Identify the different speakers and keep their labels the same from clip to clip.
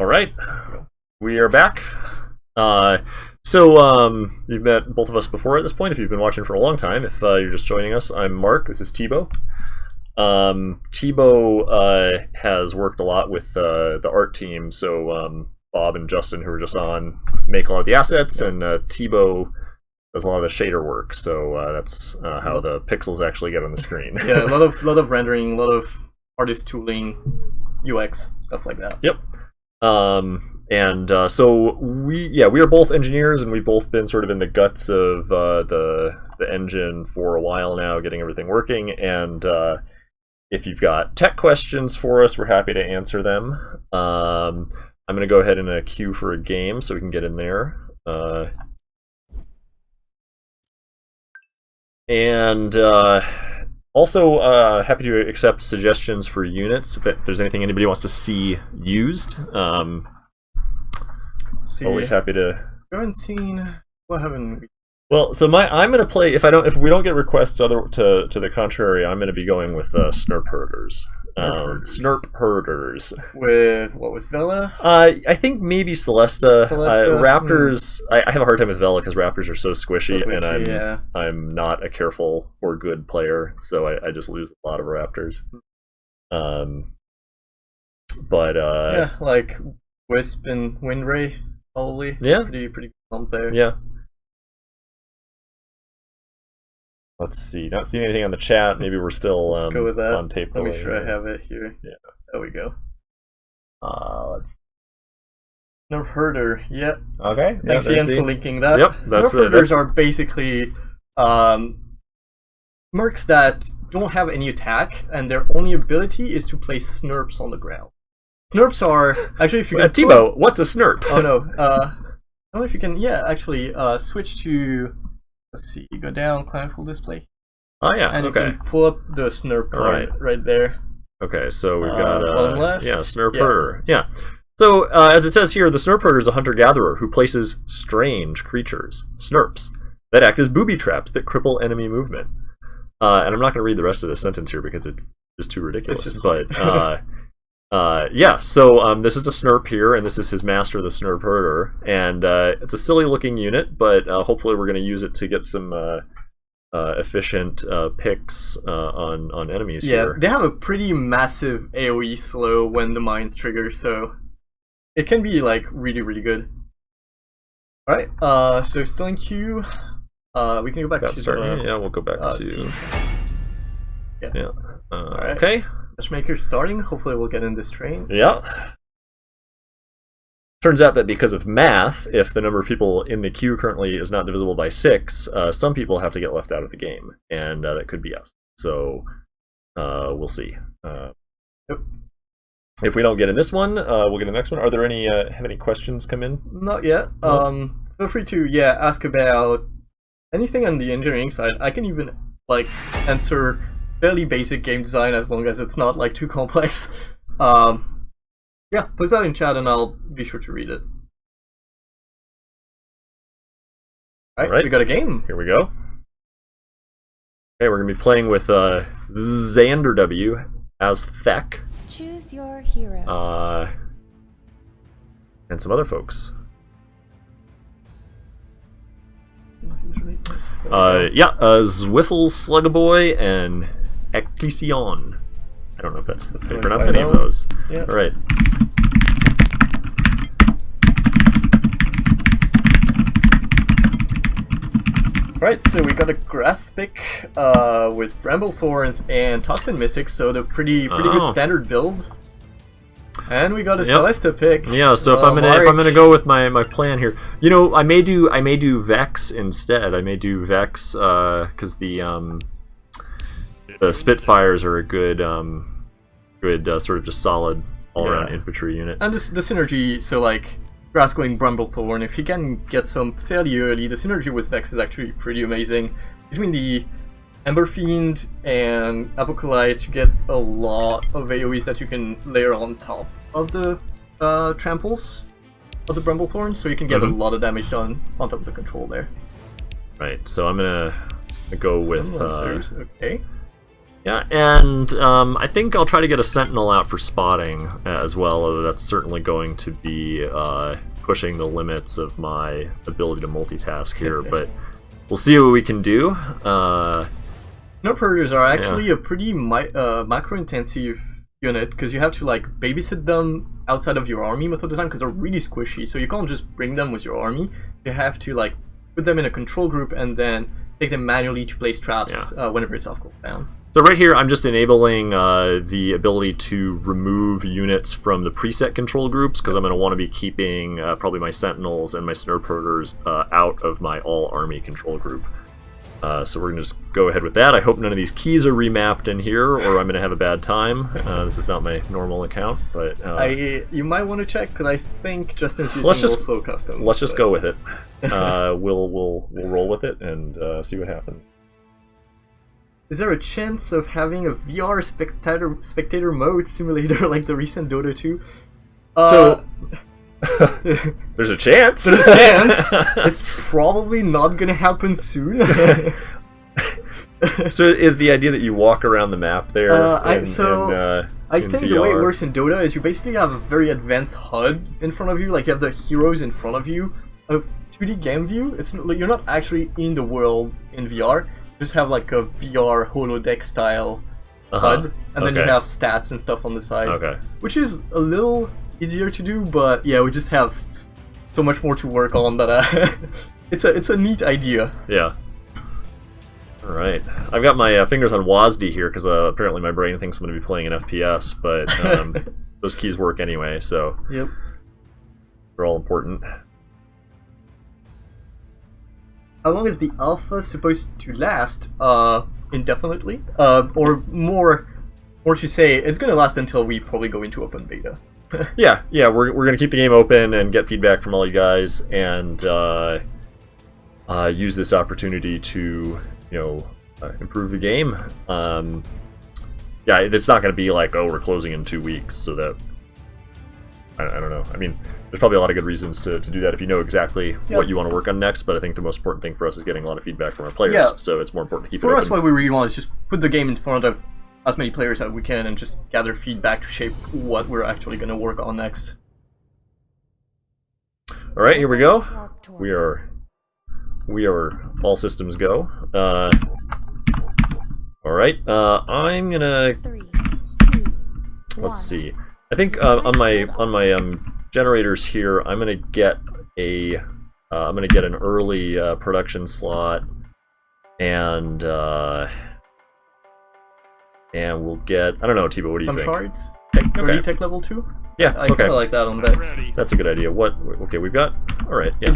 Speaker 1: All right, we are back. You've met both of us before at this point. If you've been watching for a long time, if you're just joining us, I'm Mark. This is Thibaut. Thibaut has worked a lot with the art team. So Bob and Justin, who were just on, make a lot of the assets, and Thibaut does a lot of the shader work. So that's how the pixels actually get on the screen.
Speaker 2: Yeah, a lot of rendering, a lot of artist tooling, UX stuff like that.
Speaker 1: Yep. So we are both engineers, and we've both been sort of in the guts of the engine for a while now, getting everything working. And if you've got tech questions for us, we're happy to answer them. I'm going to go ahead and queue for a game so we can get in there. Also, happy to accept suggestions for units if there's anything anybody wants to see used. Always happy to.
Speaker 2: We haven't seen. What haven't we?
Speaker 1: Well, so I'm gonna play. If we don't get requests to the contrary, I'm gonna be going with Snurp Herders. Snurp Herders.
Speaker 2: With what was Vela?
Speaker 1: I think maybe Celesta. Raptors. I have a hard time with Vela because Raptors are so squishy, and I'm not a careful or good player, so I just lose a lot of Raptors.
Speaker 2: Yeah, like Wisp and Windray probably.
Speaker 1: Yeah,
Speaker 2: pretty pumped there.
Speaker 1: Yeah. Let's see. Not seeing anything on the chat. Maybe we're still
Speaker 2: Let's go with that.
Speaker 1: On tape.
Speaker 2: Let me make sure I have it here.
Speaker 1: Yeah.
Speaker 2: There we go.
Speaker 1: Let's.
Speaker 2: Snurp Herder. Yep.
Speaker 1: Okay.
Speaker 2: Thanks Ian for linking that.
Speaker 1: Yep.
Speaker 2: Snurp Herders are basically mercs that don't have any attack, and their only ability is to place snurps on the ground. Snurps are actually, if you can.
Speaker 1: Thibaut, what's a snurp?
Speaker 2: Oh no. I don't know if you can. Yeah, actually, switch to. Let's see, you go down, client full display.
Speaker 1: Oh yeah,
Speaker 2: and you can pull up the snurp card right there.
Speaker 1: Okay, so we've got
Speaker 2: bottom left.
Speaker 1: Yeah, snurp herder. Yeah. So as it says here, the snurp herder is a hunter-gatherer who places strange creatures, snurps, that act as booby traps that cripple enemy movement. And I'm not going to read the rest of this sentence here because it's just too ridiculous. This is a snurp here, and this is his master, the snurp herder, and it's a silly looking unit, but hopefully we're going to use it to get some efficient picks on enemies here.
Speaker 2: Yeah, they have a pretty massive AoE slow when the mines trigger, so it can be like really good. Alright, so still in queue. We can go back to
Speaker 1: starting. Yeah, we'll go back to
Speaker 2: scene.
Speaker 1: Yeah.
Speaker 2: Right.
Speaker 1: Okay.
Speaker 2: Matchmaker starting. Hopefully we'll get in this train.
Speaker 1: Yeah. Turns out that because of math, if the number of people in the queue currently is not divisible by 6, some people have to get left out of the game, and that could be us. So we'll see.
Speaker 2: Yep.
Speaker 1: If we don't get in this one, we'll get in the next one. Are there any have any questions come in?
Speaker 2: Not yet. Feel free to ask about anything on the engineering side. I can even answer fairly basic game design as long as it's not too complex. Yeah, post that in chat and I'll be sure to read it. Alright, we got a game.
Speaker 1: Here we go. Okay, we're gonna be playing with Xander W as Thek.
Speaker 3: Choose your hero.
Speaker 1: And some other folks. Zwiffle, Slugaboy, and Ecclesion. I don't know if that's how you pronounce any of those.
Speaker 2: Yeah.
Speaker 1: All right.
Speaker 2: Right, so we got a Grath pick with Bramble Thorns and Toxin Mystics, so the pretty good standard build. And we got a Celesta pick.
Speaker 1: Yeah, so if I'm gonna go with my plan here, I may do Vex instead. I may do Vex because the Spitfires are a good sort of just solid all around infantry unit.
Speaker 2: And the synergy, so Grass going Bramble Thorn, if he can get some fairly early, the synergy with Vex is actually pretty amazing. Between the Ember Fiend and Apocalypse, you get a lot of AoEs that you can layer on top of the tramples of the Bramble Thorn, so you can get a lot of damage done on top of the control there.
Speaker 1: Right, so I'm gonna go with
Speaker 2: okay.
Speaker 1: Yeah, and I think I'll try to get a Sentinel out for spotting as well. That's certainly going to be pushing the limits of my ability to multitask here, but we'll see what we can do.
Speaker 2: Predators are actually a pretty macro-intensive unit, because you have to like babysit them outside of your army most of the time, because they're really squishy, so you can't just bring them with your army. You have to like put them in a control group and then take them manually to place traps whenever it's off cooldown.
Speaker 1: So right here, I'm just enabling the ability to remove units from the preset control groups, because I'm going to want to be keeping probably my Sentinels and my Snare Predators out of my all-army control group. So we're going to just go ahead with that. I hope none of these keys are remapped in here, or I'm going to have a bad time. This is not my normal account, but...
Speaker 2: you might want to check, because I think Justin's using also customs.
Speaker 1: Let's just go with it. We'll roll with it and see what happens.
Speaker 2: Is there a chance of having a VR spectator mode simulator like the recent Dota 2?
Speaker 1: There's a chance.
Speaker 2: There's a chance. It's probably not gonna happen soon.
Speaker 1: So is the idea that you walk around the map there?
Speaker 2: I think
Speaker 1: VR?
Speaker 2: the way it works in Dota is you basically have a very advanced HUD in front of you. Like you have the heroes in front of you. A 2D game view. You're not actually in the world in VR. You just have like a VR holodeck style HUD, and then you have stats and stuff on the side.
Speaker 1: Okay.
Speaker 2: Which is a little easier to do, but yeah, we just have so much more to work on that it's a neat idea.
Speaker 1: Yeah. All right, I've got my fingers on WASD here because apparently my brain thinks I'm going to be playing an FPS, but those keys work anyway, so
Speaker 2: yep,
Speaker 1: they're all important.
Speaker 2: How long is the alpha supposed to last? Indefinitely, or more to say, it's going to last until we probably go into open beta.
Speaker 1: yeah, we're gonna keep the game open and get feedback from all you guys, and use this opportunity to improve the game. Yeah, it's not gonna be like, oh, we're closing in 2 weeks, so that I don't know. I mean, there's probably a lot of good reasons to do that if you know exactly what you want to work on next. But I think the most important thing for us is getting a lot of feedback from our players. So it's more important to keep it open.
Speaker 2: For us, what we really want is just put the game in front of as many players as we can and just gather feedback to shape what we're actually going to work on next.
Speaker 1: All right, here we go. We are all systems go. All right, I'm gonna.
Speaker 3: 3, 2,
Speaker 1: Let's
Speaker 3: 1.
Speaker 1: see. I think on my generators here, I'm gonna get an early production slot, and we'll get, I don't know, Thibaut, what do you think?
Speaker 2: Some shards? Early tech level 2?
Speaker 1: Yeah,
Speaker 2: I kind of like that on Vex.
Speaker 1: That's a good idea. Okay, we've got, alright, yeah.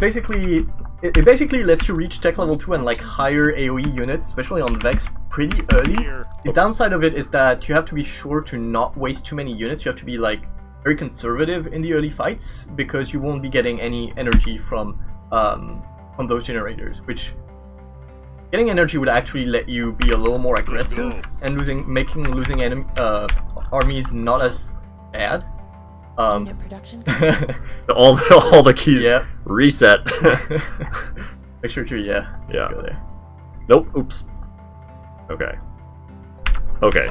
Speaker 2: It basically lets you reach tech level 2 and like higher AoE units, especially on Vex, pretty early. The downside of it is that you have to be sure to not waste too many units. You have to be like very conservative in the early fights, because you won't be getting any energy from those generators, which getting energy would actually let you be a little more aggressive and making losing armies not as bad.
Speaker 3: Unit production.
Speaker 1: all the keys reset.
Speaker 2: Make sure to go there.
Speaker 1: Nope. Oops. Okay,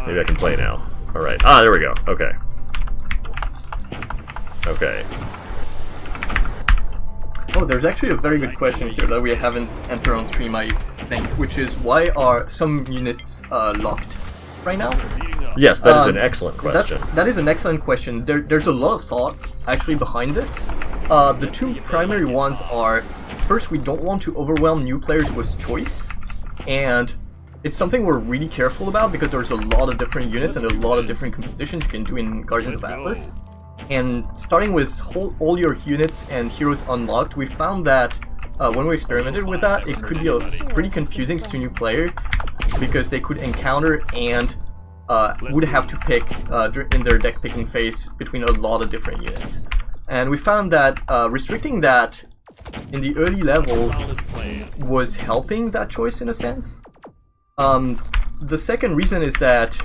Speaker 1: maybe I can play now. All right. There we go. Okay.
Speaker 2: Oh, there's actually a very good question here that we haven't answered on stream, I think, which is why are some units locked right now?
Speaker 1: Yes, that is an excellent question.
Speaker 2: That is an excellent question. There's a lot of thoughts actually behind this. The two primary ones are, first, we don't want to overwhelm new players with choice, and it's something we're really careful about because there's a lot of different units and a lot of different compositions you can do in Guardians of Atlas. And starting with all your units and heroes unlocked, we found that when we experimented with that, it could be pretty confusing to a new player, because they could encounter and would have to pick in their deck picking phase between a lot of different units. And we found that restricting that in the early levels was helping that choice in a sense. The second reason is that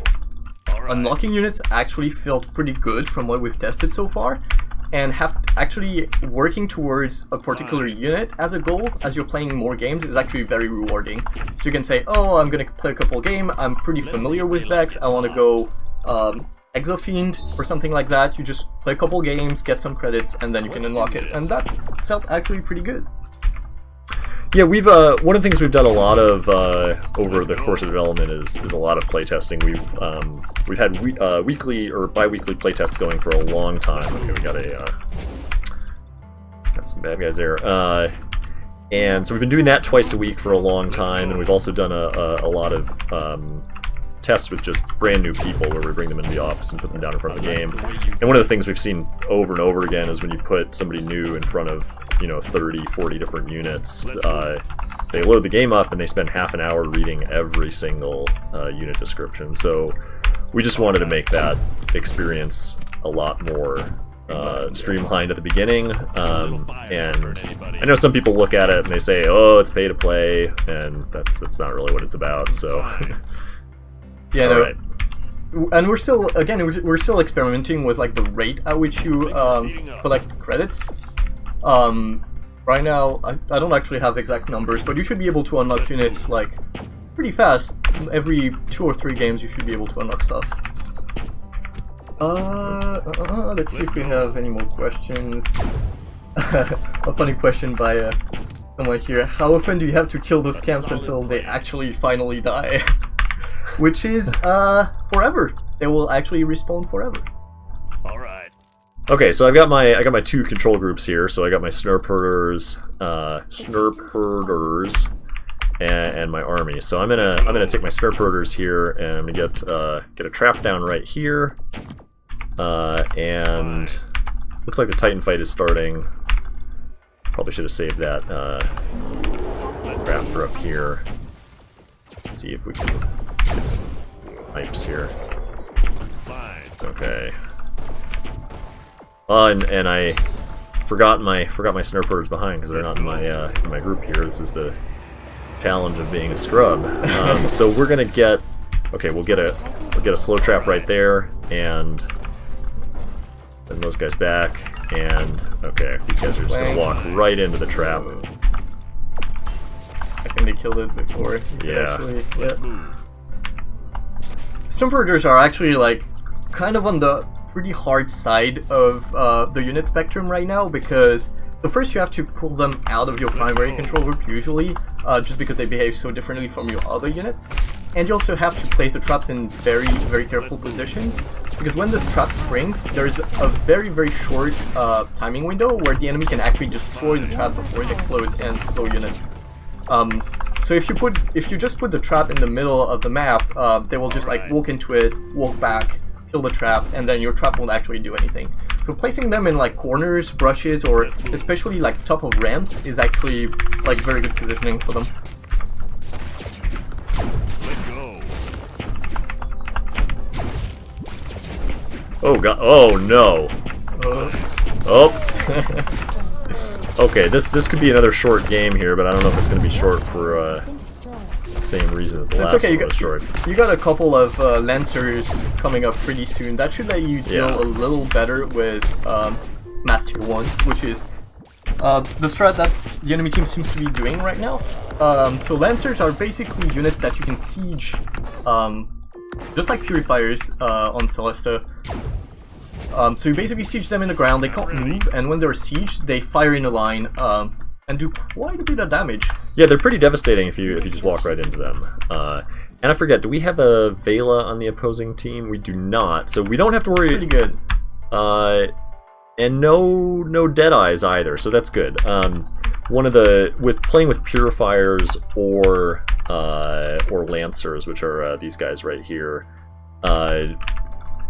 Speaker 2: unlocking units actually felt pretty good from what we've tested so far. and have actually working towards a particular unit as a goal as you're playing more games is actually very rewarding. So you can say, oh, I'm gonna play a couple games, I'm pretty familiar with Vex, I want to go Exofiend or something like that. You just play a couple games, get some credits, and then you can unlock it, and that felt actually pretty good.
Speaker 1: Yeah, we've one of the things we've done a lot of over the course of development is a lot of playtesting. We've had weekly or bi-weekly playtests going for a long time. Okay, we got some bad guys there. And so we've been doing that twice a week for a long time, and we've also done a lot of tests with just brand new people where we bring them into the office and put them down in front of the game. And one of the things we've seen over and over again is when you put somebody new in front of 30, 40 different units, they load the game up and they spend half an hour reading every single unit description. So we just wanted to make that experience a lot more streamlined at the beginning. And I know some people look at it and they say, oh, it's pay to play, and that's not really what it's about. So
Speaker 2: yeah,
Speaker 1: no. Right.
Speaker 2: And we're still experimenting with like the rate at which you collect credits. Right now, I don't actually have exact numbers, but you should be able to unlock units like pretty fast. Every 2 or 3 games, you should be able to unlock stuff. Let's see if we have any more questions. A funny question by someone here. How often do you have to kill those camps until they actually finally die? Which is forever. They will actually respawn forever.
Speaker 4: All right.
Speaker 1: Okay, so I got my 2 control groups here. So I got my snurpers, and my army. So I'm gonna take my snurpers here, and I'm gonna get a trap down right here. And looks like the Titan fight is starting. Probably should have saved that raptor up here. Let's see if we can get some pipes here. Okay. And I forgot my snurpers behind because they're not in my group here. This is the challenge of being a scrub. So we're gonna get we'll get a slow trap right there, and then those guys back. And okay, these guys are just gonna walk right into the trap.
Speaker 2: I think they killed it before.
Speaker 1: Yeah.
Speaker 2: Snurpers are actually like kind of on the pretty hard side of the unit spectrum right now, because first you have to pull them out of your primary control group usually, just because they behave so differently from your other units. And you also have to place the traps in very, very careful positions, because when this trap springs, there's a very, very short timing window where the enemy can actually destroy the trap before it explodes and slow units. So if you just put the trap in the middle of the map, they will just like walk into it, walk back, kill the trap, and then your trap won't actually do anything. So placing them in like corners, brushes, or especially like top of ramps is actually like very good positioning for them.
Speaker 1: Oh god! Oh no! Oh. Okay, this could be another short game here, but I don't know if it's going to be short for the same reason that the last one was short.
Speaker 2: You got a couple of Lancers coming up pretty soon. That should let you deal a little better with Mass Tier 1s, which is the strat that the enemy team seems to be doing right now. So Lancers are basically units that you can siege, just like Purifiers on Celesta. So you basically siege them in the ground, they can't move, and when they're sieged, they fire in a line and do quite a bit of damage.
Speaker 1: Yeah, they're pretty devastating if you just walk right into them. And I forget, do we have a Vela on the opposing team? We do not, so we don't have to worry.
Speaker 2: It's pretty good.
Speaker 1: And no Deadeyes either, so that's good. Playing with Purifiers or Lancers, which are these guys right here.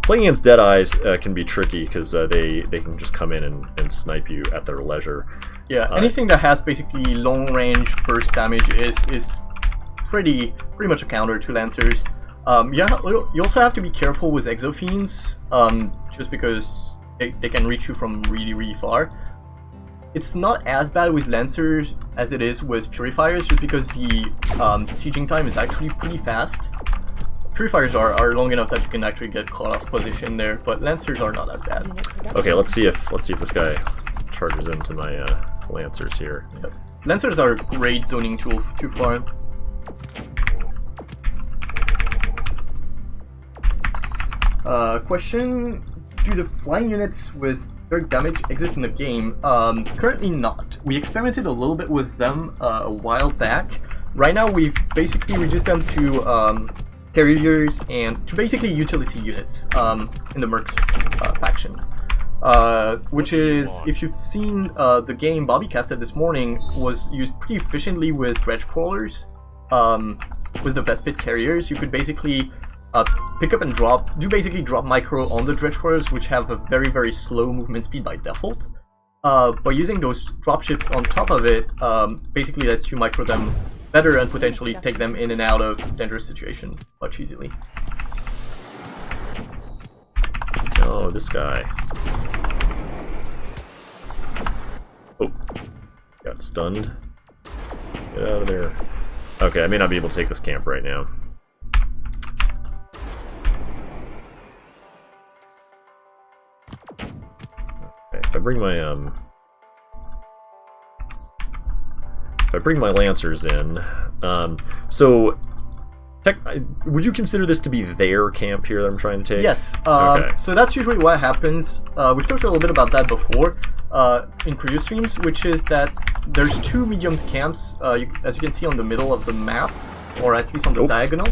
Speaker 1: Playing against Deadeyes can be tricky because they can just come in and snipe you at their leisure.
Speaker 2: Yeah, anything that has basically long range burst damage is pretty much a counter to Lancers. Yeah, you also have to be careful with Exofiends, just because they can reach you from really far. It's not as bad with Lancers as it is with Purifiers, just because the sieging time is actually pretty fast. Purifiers are long enough that you can actually get caught off position there, but Lancers are not as bad.
Speaker 3: Unit production.
Speaker 1: Okay, let's see if this guy charges into my Lancers here.
Speaker 2: Yep. Lancers are a great zoning tool to farm. Question: do the flying units with direct damage exist in the game? Currently not. We experimented a little bit with them a while back. Right now we've basically reduced them to carriers and to basically utility units in the Mercs faction. Which is, if you've seen the game Bobby casted this morning, was used pretty efficiently with dredge crawlers. With the Vespid carriers, you could basically pick up and drop micro on the dredge crawlers, which have a very, very slow movement speed by default. By using those dropships on top of it, basically lets you micro them better and potentially take them in and out of dangerous situations much easily.
Speaker 1: Oh, this guy. Oh, got stunned. Get out of there. Okay, I may not be able to take this camp right now. Okay, if I bring my Lancers in, so would you consider this to be their camp here that I'm trying to take?
Speaker 2: Yes.
Speaker 1: Okay.
Speaker 2: So that's usually what happens. We've talked a little bit about that before in previous streams, which is that there's two medium camps, as you can see on the middle of the map, or at least on the diagonal.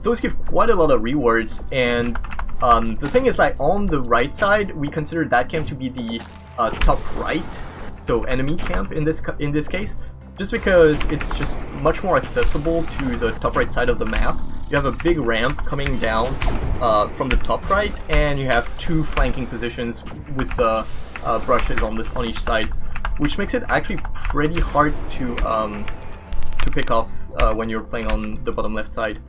Speaker 2: Those give quite a lot of rewards, and the thing is that on the right side, we consider that camp to be the top right, so enemy camp in this case, just because it's just much more accessible to the top right side of the map. You have a big ramp coming down from the top right, and you have two flanking positions with the brushes on each side, which makes it actually pretty hard to pick off when you're playing on the bottom left side.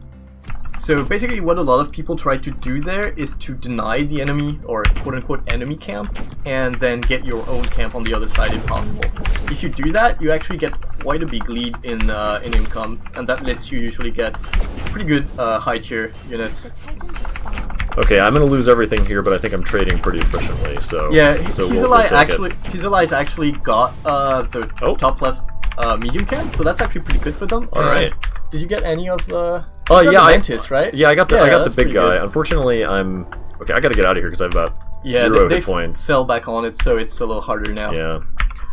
Speaker 2: So basically what a lot of people try to do there is to deny the enemy, or quote-unquote enemy camp, and then get your own camp on the other side if possible. If you do that, you actually get quite a big lead in income, and that lets you usually get pretty good high tier units.
Speaker 1: Okay, I'm gonna lose everything here, but I think I'm trading pretty efficiently, so...
Speaker 2: Yeah,
Speaker 1: so
Speaker 2: his
Speaker 1: we'll take it.
Speaker 2: his allies actually got the top left medium camp, so that's actually pretty good for them.
Speaker 1: Alright.
Speaker 2: Did you get any of the...
Speaker 1: Oh yeah,
Speaker 2: Mantis, right?
Speaker 1: Yeah, I got the
Speaker 2: that's
Speaker 1: big
Speaker 2: pretty
Speaker 1: guy.
Speaker 2: good.
Speaker 1: Unfortunately, okay, I gotta get out of here because I have about zero hit points.
Speaker 2: Fell back on it, so it's a little harder now.
Speaker 1: Yeah.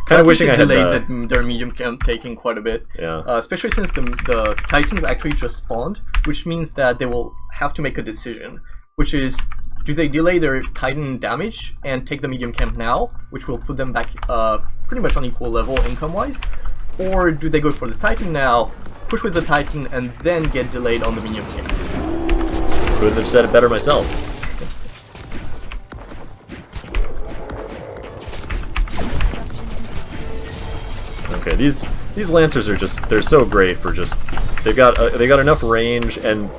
Speaker 1: Kind of wishing I had
Speaker 2: delayed their medium camp taking quite a bit.
Speaker 1: Yeah.
Speaker 2: Especially since the Titans actually just spawned, which means that they will have to make a decision, which is, do they delay their Titan damage and take the medium camp now, which will put them back pretty much on equal level income-wise, or do they go for the Titan now, push with the Titan, and then get delayed on the medium camp?
Speaker 1: Couldn't have said it better myself. Okay, these Lancers are they're so great for they've got enough range, and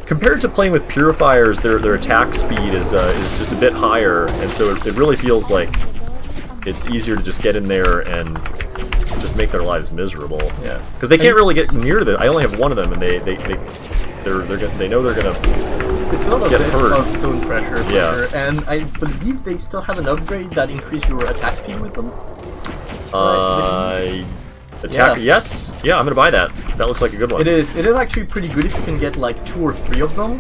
Speaker 1: compared to playing with Purifiers, their attack speed is just a bit higher, and so it really feels like it's easier to just get in there and just make their lives miserable.
Speaker 2: Yeah,
Speaker 1: because they can't really get near I only have one of them, and they know they're gonna
Speaker 2: it's a lot
Speaker 1: get hurt.
Speaker 2: Of zone pressure.
Speaker 1: Yeah,
Speaker 2: and I believe they still have an upgrade that increases your attack speed with them.
Speaker 1: Attack. Yeah. Yes. Yeah, I'm gonna buy that. That looks like a good one.
Speaker 2: It is actually pretty good if you can get like 2 or 3 of them.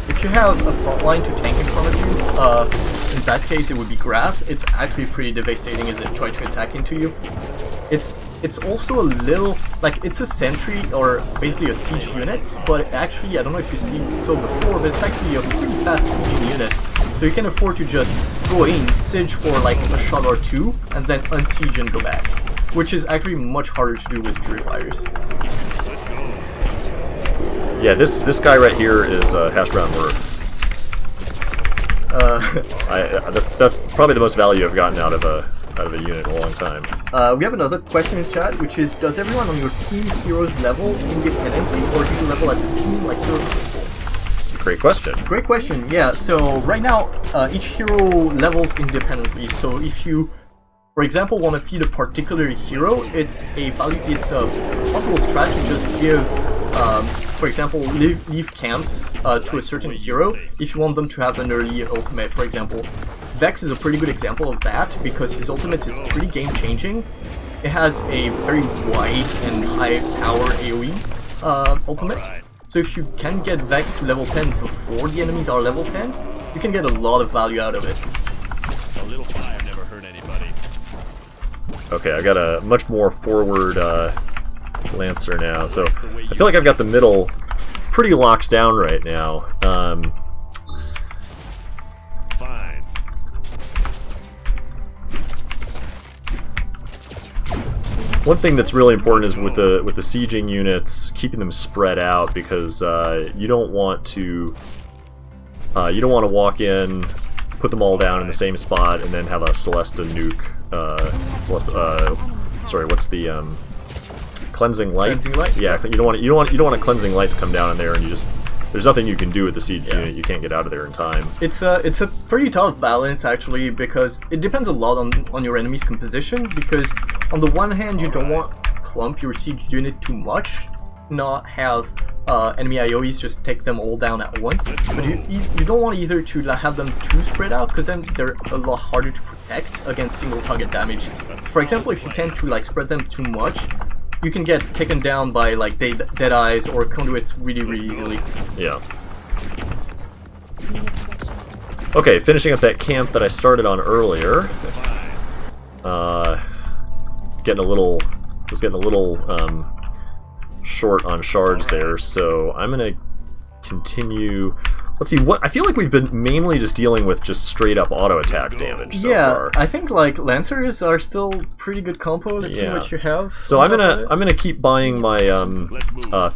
Speaker 2: If you have a front line to tank in front of you, in that case it would be grass. It's actually pretty devastating as it tries to attack into you. It's also a little, like, it's a sentry, or basically a siege unit, but actually, I don't know if you saw before, but it's actually a pretty fast sieging unit. So you can afford to just go in, siege for like a shot or 2, and then unsiege and go back, which is actually much harder to do with Purifiers.
Speaker 1: Yeah, this guy right here is hash brown worth. That's probably the most value I've gotten out of a unit in a long time.
Speaker 2: We have another question in chat, which is, does everyone on your team heroes level independently, or do you level as a team like Heroes of the Storm?
Speaker 1: Great question.
Speaker 2: Great question, yeah. So right now, each hero levels independently. So if you, for example, want to feed a particular hero, it's a possible strat to just give for example, leave camps to a certain hero if you want them to have an early ultimate, for example. Vex is a pretty good example of that because his ultimate is pretty game-changing. It has a very wide and high power AoE ultimate. So if you can get Vex to level 10 before the enemies are level 10, you can get a lot of value out of it.
Speaker 4: A little fire never hurt anybody.
Speaker 1: Okay, I got a much more forward Lancer now, so I feel like I've got the middle pretty locked down right now.
Speaker 4: Fine.
Speaker 1: One thing that's really important is with the sieging units, keeping them spread out, because you don't want to walk in, put them all down in the same spot, and then have a Celesta nuke. Sorry, what's the cleansing light?
Speaker 2: Cleansing light?
Speaker 1: Yeah, you don't want a cleansing light to come down in there, and there's nothing you can do with the siege unit. You can't get out of there in time.
Speaker 2: It's a pretty tough balance actually, because it depends a lot on your enemy's composition, because on the one hand you don't want to clump your siege unit too much, not have enemy IOEs just take them all down at once, but you don't want either to have them too spread out, because then they're a lot harder to protect against single target damage. For example, if you tend to spread them too much, you can get taken down by Deadeyes or Conduits really easily.
Speaker 1: Yeah. Okay, finishing up that camp that I started on earlier. Getting a little short on shards there, so I'm gonna continue. Let's see, I feel like we've been mainly just dealing with just straight up auto attack damage so far.
Speaker 2: I think Lancers are still pretty good compo. Let's see what you have.
Speaker 1: So I'm gonna keep buying my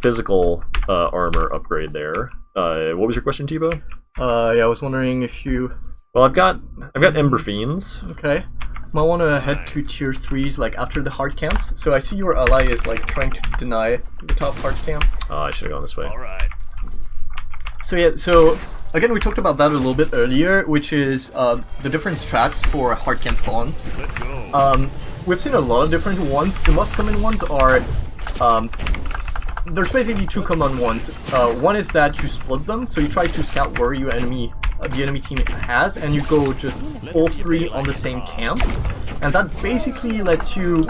Speaker 1: physical armor upgrade there. What was your question, Thibaut?
Speaker 2: Yeah, I was wondering if you.
Speaker 1: Well, I've got Ember Fiends.
Speaker 2: Okay. Might want to head to tier 3s after the hard camps. So I see your ally is trying to deny the top hard camp.
Speaker 1: Oh, I should have gone this way.
Speaker 4: All right.
Speaker 2: So yeah, so again we talked about that a little bit earlier, which is the different strats for hard camp spawns.
Speaker 4: Let's go.
Speaker 2: We've seen a lot of different ones. The most common ones are there's basically two common ones. One is that you split them, so you try to scout where your the enemy team has, and you go just all three on the same camp, and that basically lets you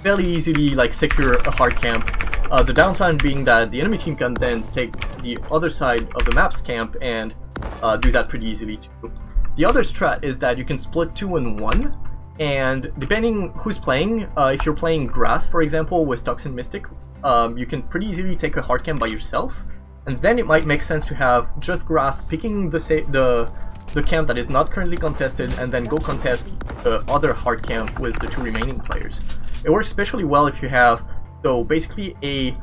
Speaker 2: fairly easily secure a hard camp. The downside being that the enemy team can then take the other side of the map's camp and do that pretty easily too. The other strat is that you can split 2 and 1, and depending who's playing, if you're playing Grass for example with Toxin Mystic, you can pretty easily take a hard camp by yourself, and then it might make sense to have just Grass picking the camp that is not currently contested, and then go contest the other hard camp with the 2 remaining players. It works especially well if you have basically a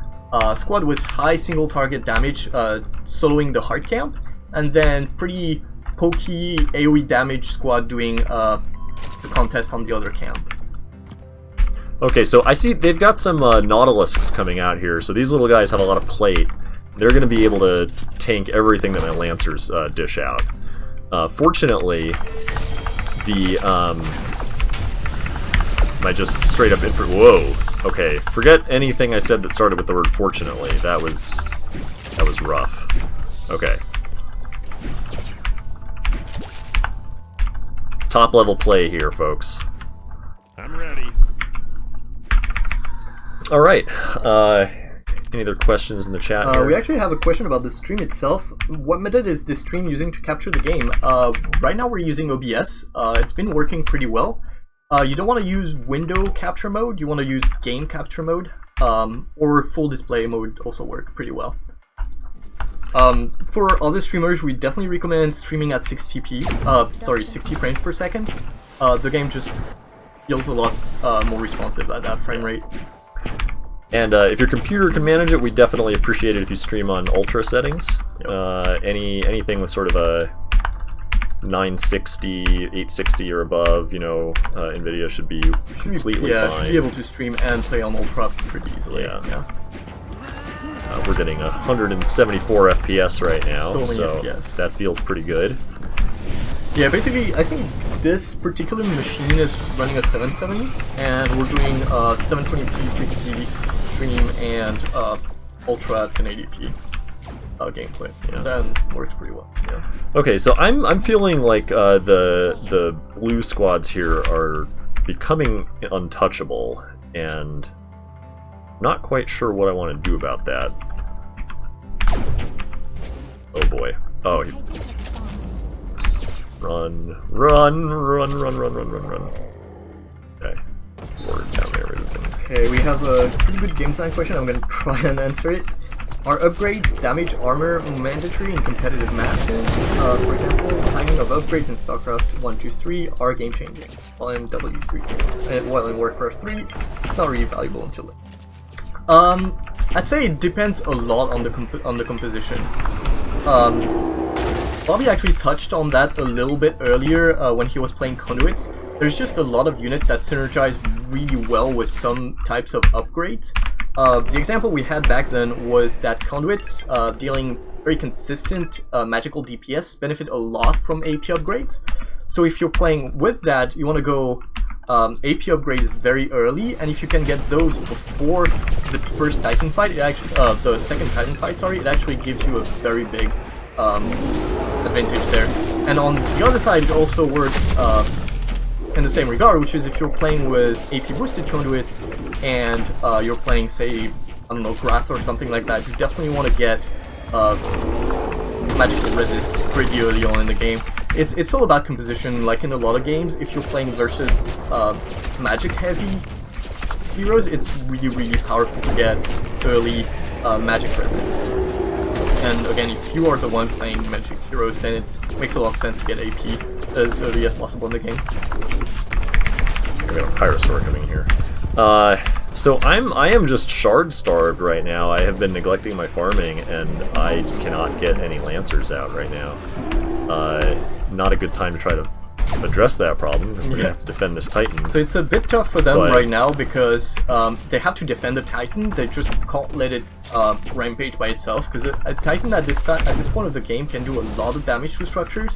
Speaker 2: squad with high single target damage soloing the hard camp, and then pretty pokey AoE damage squad doing the contest on the other camp.
Speaker 1: Okay, so I see they've got some Nautilusks coming out here, so these little guys have a lot of plate. They're going to be able to tank everything that my Lancers dish out. Fortunately, my just straight up infantry. Whoa. Okay, forget anything I said that started with the word fortunately. That was rough. Okay. Top level play here, folks.
Speaker 4: I'm ready.
Speaker 1: All right. Any other questions in the chat here?
Speaker 2: We actually have a question about the stream itself. What method is this stream using to capture the game? Right now we're using OBS. It's been working pretty well. You don't want to use window capture mode, you want to use game capture mode, or full display mode also work pretty well. For other streamers, we definitely recommend streaming at 60 frames per second. The game just feels a lot more responsive at that frame rate.
Speaker 1: And if your computer can manage it, we definitely appreciate it if you stream on ultra settings. Yep. Anything with sort of a 960, 860 or above, NVIDIA should be completely fine.
Speaker 2: Should be able to stream and play on ultra pretty easily.
Speaker 1: Yeah. We're getting 174 FPS right now, so
Speaker 2: FPS.
Speaker 1: That feels pretty good.
Speaker 2: Yeah, basically, I think this particular machine is running a 770, and we're doing 720p 60 stream and ultra at 1080p gameplay.
Speaker 1: Yeah.
Speaker 2: That works pretty well. Yeah.
Speaker 1: Okay, so I'm feeling like the blue squads here are becoming untouchable, and not quite sure what I want to do about that. Oh boy. Oh,
Speaker 3: Titans have spawned.
Speaker 1: run. Okay. Forward down there, everything.
Speaker 2: Okay, we have a pretty good game design question. I'm gonna try and answer it. Are upgrades, damage, armor mandatory in competitive matches? For example, timing of upgrades in StarCraft 1, 2, 3 are game changing. While in W3, while in Warcraft 3, it's not really valuable until late. I'd say it depends a lot on the composition. Bobby actually touched on that a little bit earlier when he was playing Conduits. There's just a lot of units that synergize really well with some types of upgrades. The example we had back then was that Conduits dealing very consistent magical DPS benefit a lot from AP upgrades. So if you're playing with that, you want to go AP upgrades very early, and if you can get those before the first Titan fight, it actually the second Titan fight, sorry, it actually gives you a very big advantage there. And on the other side, it also works in the same regard, which is if you're playing with AP boosted Conduits and you're playing, say, I don't know, Grass or something like that, you definitely want to get magical resist pretty early on in the game. It's all about composition. Like in a lot of games, if you're playing versus magic heavy heroes, it's really powerful to get early magic resist. And again, if you are the one playing magic heroes, then it makes a lot of sense to get AP as early as possible in the game.
Speaker 1: We got a Pyrosaur coming here. So I am just shard starved right now. I have been neglecting my farming, and I cannot get any Lancers out right now. Not a good time to try to address that problem, because we're gonna have to defend this Titan.
Speaker 2: So it's a bit tough for them
Speaker 1: But-
Speaker 2: right now because they have to defend the Titan. They just can't let it rampage by itself, because a Titan at this point of the game can do a lot of damage to structures.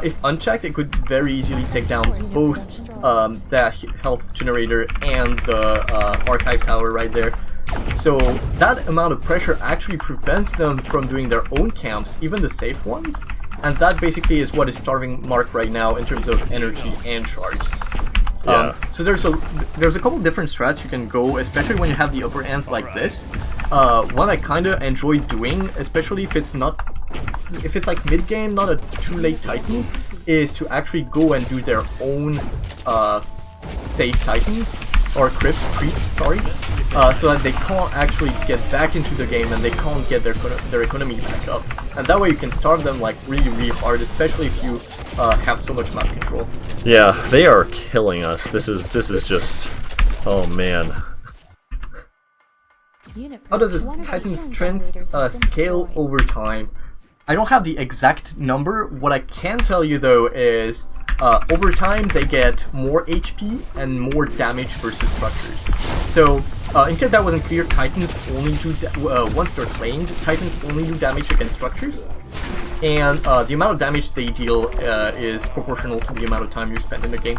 Speaker 2: If unchecked, it could very easily take down both that health generator and the archive tower right there. So that amount of pressure actually prevents them from doing their own camps, even the safe ones. And that basically is what is starving Mark right now in terms of energy and shards.
Speaker 1: Yeah.
Speaker 2: So there's a couple different strats you can go, especially when you have the upper ends like this. One I kind of enjoy doing, especially if it's like mid game, not a too late Titan, is to actually go and do their own safe Titans or creeps, sorry, so that they can't actually get back into the game and they can't get their economy back up. And that way you can starve them like really hard, especially if you have so much map control.
Speaker 1: Yeah, they are killing us. This is just, oh man.
Speaker 2: How does this Titan strength scale over time? I don't have the exact number. What I can tell you though is over time they get more HP and more damage versus structures. So in case that wasn't clear, Titans only do once they're claimed, Titans only do damage against structures, and the amount of damage they deal is proportional to the amount of time you spend in the game.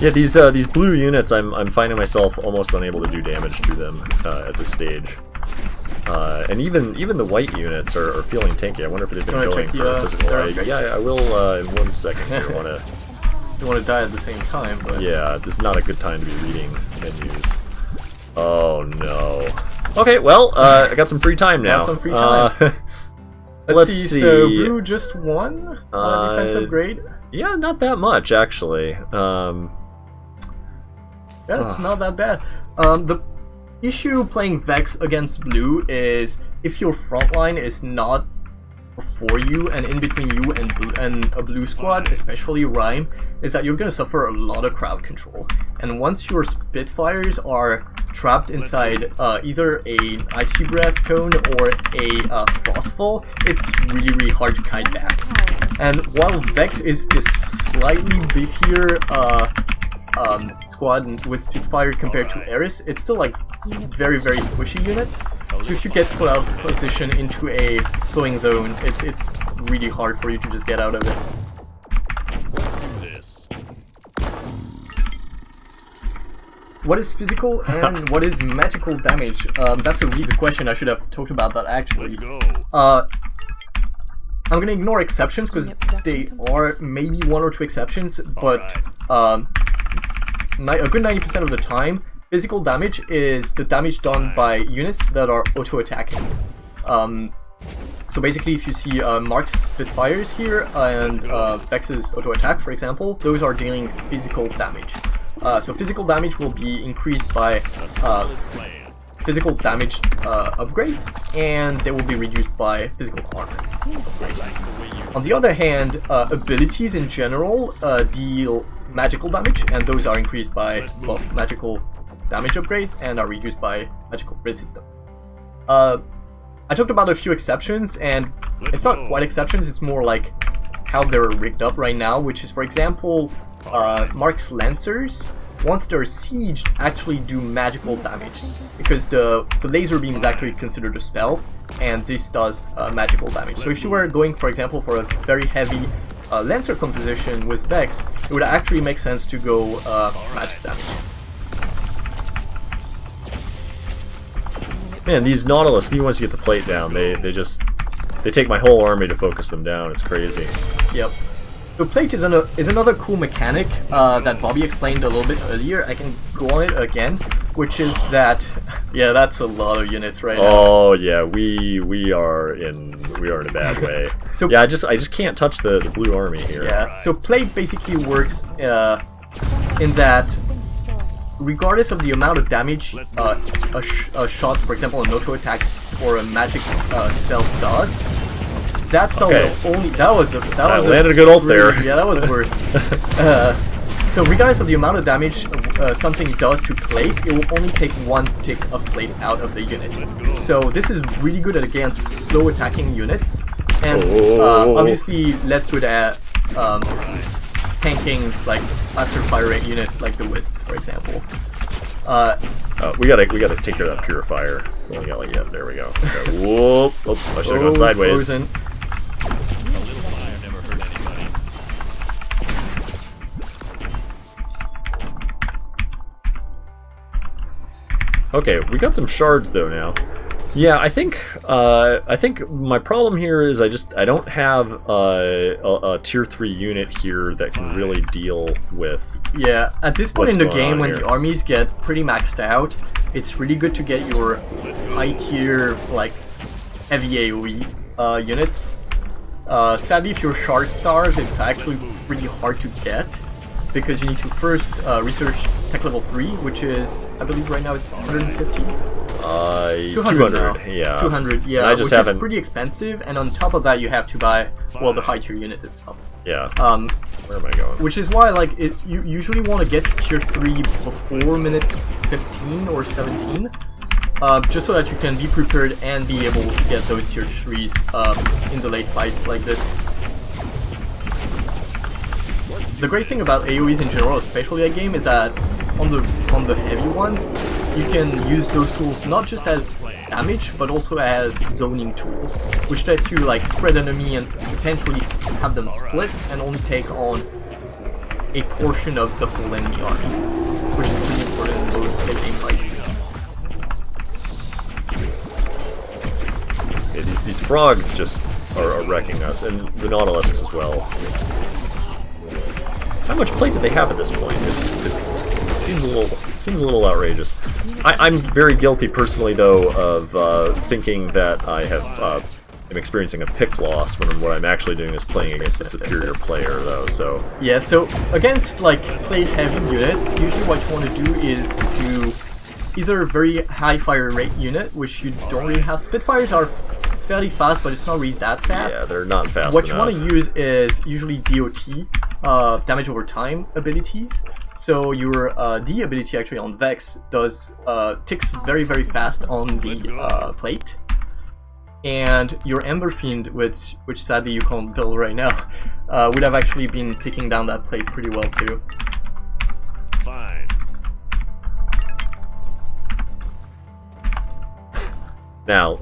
Speaker 1: Yeah, these blue units, I'm finding myself almost unable to do damage to them at this stage. And even the white units are feeling tanky. I wonder if they've been going for a physical. Yeah, I will in 1 second. Here. I wanna.
Speaker 2: You want to die at the same time, but
Speaker 1: Yeah, this is not a good time to be reading menus. Oh no. Okay, well, I got some free time now.
Speaker 2: Got some free time. Let's see. So Brew just won defense upgrade.
Speaker 1: Yeah, not that much actually.
Speaker 2: Yeah, it's not that bad. The issue playing Vex against Blue is if your front line is not before you and in between you and a Blue squad, especially Rhyme, is that you're going to suffer a lot of crowd control. And once your Spitfires are trapped inside either an Icy Breath cone or a Frostfall, it's really hard to kite back. And while Vex is this slightly beefier squad with Spitfire compared to Eris, it's still like very squishy units. So if you get put out of position into a slowing zone, it's really hard for you to just get out of it.
Speaker 4: Let's do this.
Speaker 2: what is physical and what is magical damage? That's a really good question. I should have talked about that actually.
Speaker 4: Let's go.
Speaker 2: I'm gonna ignore exceptions because they are maybe 1 or 2 exceptions, but a good 90% of the time, physical damage is the damage done by units that are auto-attacking. So basically, if you see Mark's Spitfires here and Vex's auto-attack, for example, those are dealing physical damage. So physical damage will be increased by
Speaker 4: Solid plan.
Speaker 2: physical damage upgrades, and they will be reduced by physical armor upgrades. On the other hand, abilities in general deal magical damage, and those are increased by, well, magical damage upgrades and are reduced by magical resistance. I talked about a few exceptions, and it's not quite exceptions, it's more like how they're rigged up right now, which is, for example, Mark's Lancers, once they're sieged, actually do magical damage, because the laser beam is actually considered a spell, and this does magical damage. So if you were going, for example, for a very heavy Lancer composition with Vex, it would actually make sense to go magic damage.
Speaker 1: Man, these Nautilus, even once you get the plate down, they take my whole army to focus them down. It's crazy.
Speaker 2: Yep. So plate is another cool mechanic that Bobby explained a little bit earlier. I can go on it again, which is that, yeah, that's a lot of units right now.
Speaker 1: Oh yeah, we are in a bad way.
Speaker 2: So
Speaker 1: yeah, I just can't touch the blue army here.
Speaker 2: yeah, so plate basically works in that regardless of the amount of damage a shot, for example, an auto attack or a magic spell does, that spell will only that
Speaker 1: landed a good ult there.
Speaker 2: Yeah, that was worth. So regardless of the amount of damage something does to plate, it will only take 1 tick of plate out of the unit. So this is really good against slow attacking units, and obviously less good at tanking like faster fire rate unit like the Wisps, for example.
Speaker 1: We gotta take care of that purifier. It's only got like, yeah, there we go. Okay, whoop! Oh, I should have gone sideways.
Speaker 2: Frozen.
Speaker 4: A little fire never hurt anybody.
Speaker 1: Okay, we got some shards though now. Yeah, I think my problem here is I don't have a tier 3 unit here that can really deal with.
Speaker 2: Yeah, at this point
Speaker 1: What's
Speaker 2: in the
Speaker 1: going
Speaker 2: game,
Speaker 1: on
Speaker 2: when
Speaker 1: here?
Speaker 2: the armies get pretty maxed out, it's really good to get your high tier, like, heavy AoE units. Sadly, if you're shard starved, it's actually pretty hard to get, because you need to first research tech level 3, which is, I believe right now it's 150. 200 now.
Speaker 1: Yeah.
Speaker 2: 200, yeah,
Speaker 1: I just
Speaker 2: which
Speaker 1: haven't.
Speaker 2: is pretty expensive, and on top of that you have to buy, well, the high tier unit itself.
Speaker 1: Yeah. Where am I going?
Speaker 2: Which is why, like, you usually want to get to tier 3 before minute 15 or 17, just so that you can be prepared and be able to get those tier 3s in the late fights like this. The great thing about AoEs in general, especially at game, is that on the heavy ones, you can use those tools not just as damage, but also as zoning tools, which lets you like spread enemy and potentially have them split and only take on a portion of the full enemy army, which is pretty important in those late-game fights.
Speaker 1: Yeah, these frogs just are wrecking us, and the Nautilusks as well. How much plate do they have at this point? It seems a little outrageous. I'm very guilty personally though of thinking that I am experiencing a pick loss when what I'm actually doing is playing against a superior player though. So
Speaker 2: yeah, so against like plate heavy units, usually what you want to do is do either a very high fire rate unit, which you don't really have. Spitfires are fairly fast, but it's not really that fast.
Speaker 1: yeah, they're not fast
Speaker 2: What
Speaker 1: enough.
Speaker 2: you want to use is usually DOT, damage over time abilities. So your D ability actually on Vex does ticks very fast on the plate, and your Ember Fiend, which sadly you can't build right now, would have actually been ticking down that plate pretty well too.
Speaker 4: Fine.
Speaker 1: Now,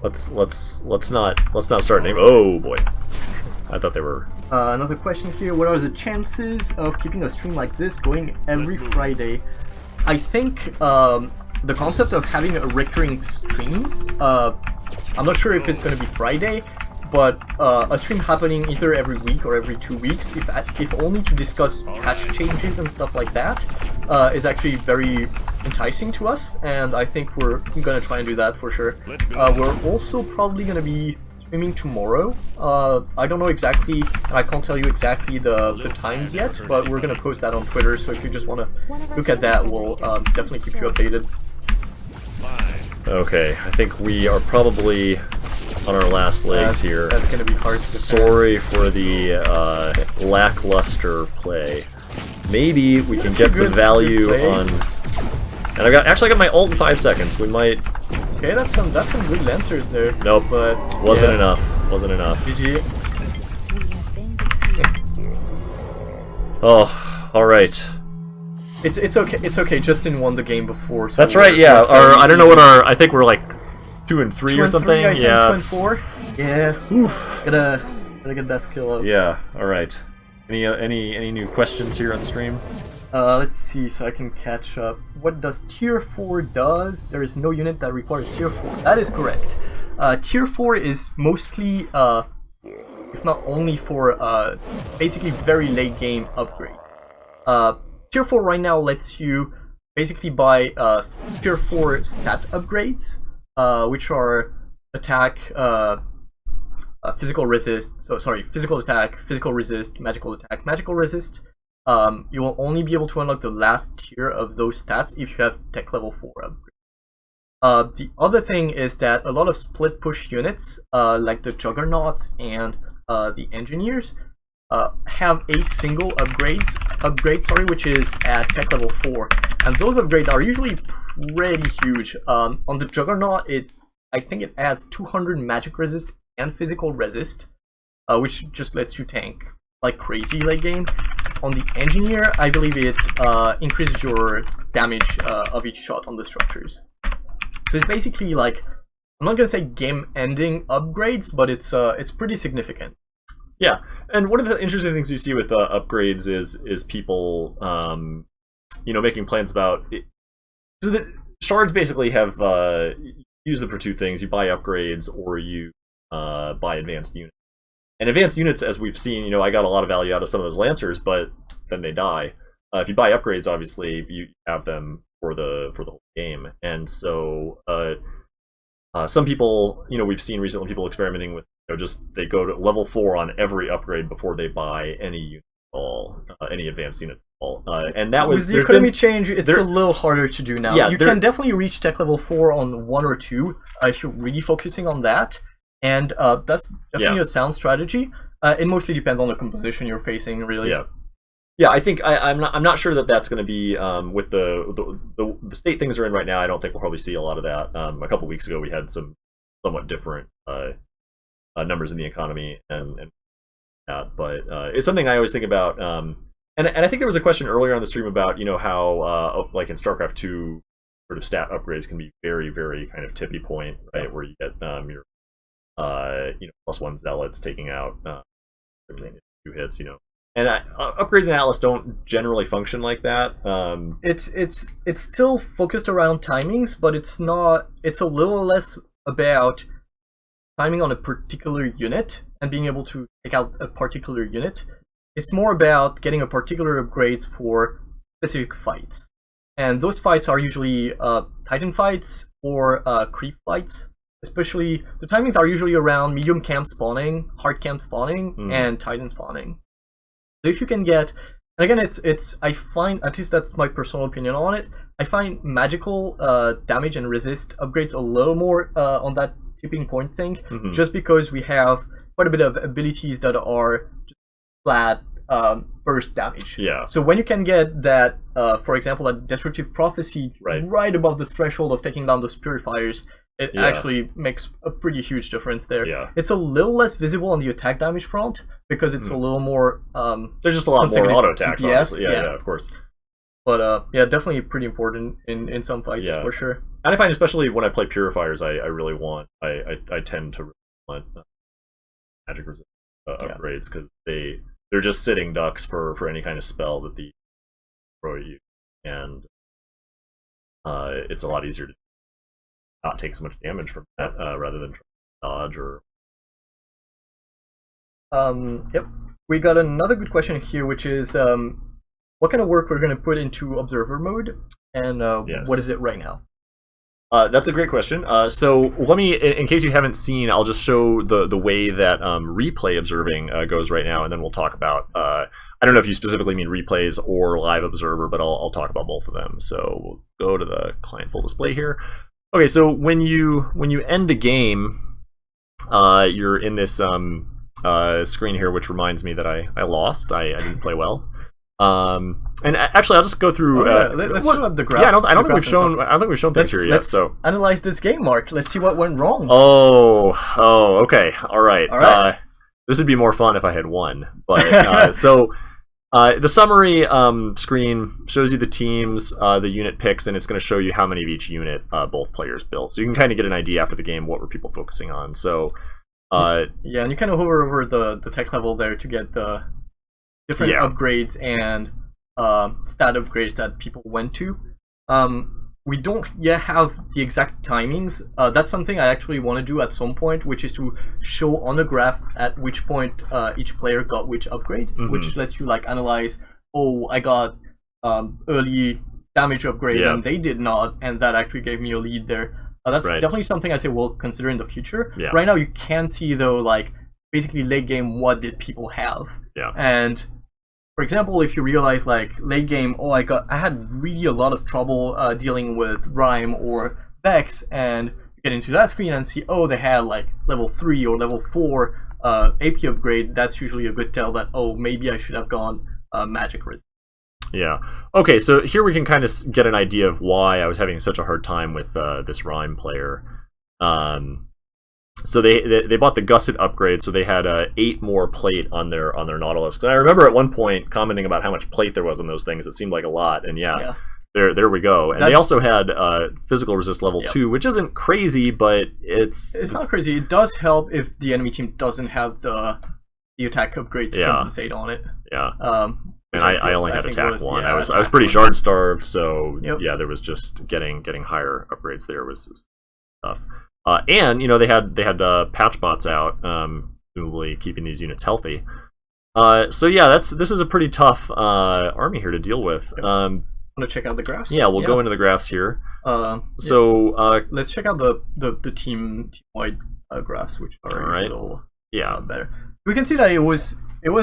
Speaker 1: let's not start naming. Oh boy, I thought they were.
Speaker 2: Another question here: what are the chances of keeping a stream like this going every Friday? I think the concept of having a recurring stream, I'm not sure if it's going to be Friday, but a stream happening either every week or every 2 weeks, if only to discuss patch changes and stuff like that, is actually very enticing to us, and I think we're going to try and do that for sure. We're also probably going to be streaming tomorrow. I don't know exactly, and I can't tell you exactly the times yet, but we're going to post that on Twitter, so if you just want to look at that, we'll definitely keep you updated.
Speaker 1: Okay, I think we are probably on our last legs here.
Speaker 2: That's going to be hard to defend.
Speaker 1: Sorry for the lackluster play. Maybe we can get some value on. And I got I got my ult in 5 seconds. We might.
Speaker 2: Okay, that's some good lancers there.
Speaker 1: Nope,
Speaker 2: but
Speaker 1: wasn't
Speaker 2: yeah.
Speaker 1: enough. Wasn't enough.
Speaker 2: GG.
Speaker 1: Oh, all right.
Speaker 2: It's okay. It's okay. Justin won the game before. So
Speaker 1: That's right. Yeah. Our I don't know what our. I think we're like 2 and 3 or something.
Speaker 2: 3, I think,
Speaker 1: yeah.
Speaker 2: 2 and 4. Yeah. Oof. Gotta get that skill up.
Speaker 1: Yeah. All right. Any new questions here on the stream?
Speaker 2: Let's see, so I can catch up. What does Tier 4 does? There is no unit that requires Tier 4. That is correct. Tier 4 is mostly, if not only for, basically very late game upgrade. Tier 4 right now lets you basically buy Tier 4 stat upgrades, which are attack, physical resist, physical attack, physical resist, magical attack, magical resist. You will only be able to unlock the last tier of those stats if you have tech level 4 upgrade. The other thing is that a lot of split push units, like the Juggernauts and the Engineers, have a single upgrade, which is at tech level 4, and those upgrades are usually pretty huge. On the Juggernaut, I think it adds 200 magic resist and physical resist, which just lets you tank like crazy late game. On the Engineer, I believe it increases your damage of each shot on the structures. So it's basically like, I'm not gonna say game-ending upgrades, but it's pretty significant.
Speaker 1: Yeah, and one of the interesting things you see with upgrades is people, making plans about it. So the shards basically have use them for 2 things: you buy upgrades or you buy advanced units. And advanced units, as we've seen, I got a lot of value out of some of those lancers, but then they die. If you buy upgrades, obviously you have them for the whole game. And so some people, we've seen recently people experimenting with, they go to level 4 on every upgrade before they buy any unit at all, any advanced units at all. And that was
Speaker 2: with the economy change. It's a little harder to do now.
Speaker 1: Yeah,
Speaker 2: you can definitely reach tech level 4 on 1 or 2 if you're really focusing on that. And that's definitely a sound strategy. It mostly depends on the composition you're facing, really.
Speaker 1: Yeah. I think I'm not sure that that's going to be with the state things are in right now. I don't think we'll probably see a lot of that. A couple weeks ago, we had some somewhat different numbers in the economy and that, but it's something I always think about. And I think there was a question earlier on the stream about how like in StarCraft 2, sort of stat upgrades can be very, very kind of tippy point, right, where you get your +1 zealots taking out 2 hits, and upgrades in Atlas don't generally function like that.
Speaker 2: It's still focused around timings, but it's a little less about timing on a particular unit and being able to take out a particular unit. It's more about getting a particular upgrades for specific fights, and those fights are usually Titan fights or creep fights. Especially, the timings are usually around medium camp spawning, hard camp spawning, and Titan spawning. So if you can get, and again, I find, at least that's my personal opinion on it, I find magical damage and resist upgrades a little more on that tipping point thing, just because we have quite a bit of abilities that are just flat burst damage.
Speaker 1: Yeah.
Speaker 2: So when you can get that, for example, a Destructive Prophecy right above the threshold of taking down those purifiers, it actually makes a pretty huge difference there.
Speaker 1: Yeah.
Speaker 2: It's a little less visible on the attack damage front because it's a little more
Speaker 1: there's just a lot more auto attacks,
Speaker 2: TPS,
Speaker 1: obviously. Yeah, of course.
Speaker 2: But yeah, definitely pretty important in some fights for sure.
Speaker 1: And I find especially when I play purifiers, I really want I tend to really want magic resist upgrades, because they're just sitting ducks for any kind of spell that the throw at you. And it's a lot easier to not take as much damage from that rather than dodge or.
Speaker 2: Yep. We got another good question here, which is what kind of work we're going to put into observer mode, and
Speaker 1: Yes.
Speaker 2: what is it right now?
Speaker 1: That's a great question. So let me, in case you haven't seen, I'll just show the way that replay observing goes right now, and then we'll talk about. I don't know if you specifically mean replays or live observer, but I'll talk about both of them. So we'll go to the client full display here. Okay, so when you end a game, you're in this screen here, which reminds me that I lost. I didn't play well. And actually, I'll just go through.
Speaker 2: Let's show up the graphs.
Speaker 1: Yeah, I don't think we've shown. I don't think we've shown things here yet.
Speaker 2: Let's
Speaker 1: So
Speaker 2: analyze this game, Mark. Let's see what went wrong.
Speaker 1: Oh, okay, all right.
Speaker 2: All right.
Speaker 1: This would be more fun if I had won. But so the summary screen shows you the teams, the unit picks, and it's going to show you how many of each unit both players built. So you can kind of get an idea after the game what were people focusing on. So
Speaker 2: yeah, and you kind of hover over the tech level there to get the different upgrades and stat upgrades that people went to. We don't yet have the exact timings. That's something I actually want to do at some point, which is to show on the graph at which point each player got which upgrade, which lets you like analyze, oh, I got early damage upgrade and they did not, and that actually gave me a lead there. That's definitely something I say we'll consider in the future.
Speaker 1: Yeah.
Speaker 2: Right now you can see though, like basically late game, what did people have?
Speaker 1: Yeah.
Speaker 2: And for example, if you realize like late game, oh, I had really a lot of trouble dealing with Rhyme or Vex, and you get into that screen and see, oh, they had like level 3 or level 4 AP upgrade. That's usually a good tell that, oh, maybe I should have gone Magic Resist.
Speaker 1: Yeah. Okay, so here we can kind of get an idea of why I was having such a hard time with this Rhyme player. So they bought the Gusset upgrade, so they had 8 more plate on their Nautilus. And I remember at one point commenting about how much plate there was on those things. It seemed like a lot, and there we go. And they also had physical resist level 2, which isn't crazy, but it's
Speaker 2: not crazy. It does help if the enemy team doesn't have the attack upgrade to compensate on it.
Speaker 1: Yeah. And I only had attack 1.
Speaker 2: Yeah,
Speaker 1: I was pretty shard starved, so yeah, there was just getting higher upgrades there was tough. And you know they had patch bots out, presumably keeping these units healthy. So yeah, this is a pretty tough army here to deal with.
Speaker 2: Want to check out the graphs?
Speaker 1: Yeah, we'll go into the graphs here.
Speaker 2: So let's check out the team-wide graphs, which are a little better. We can see that it was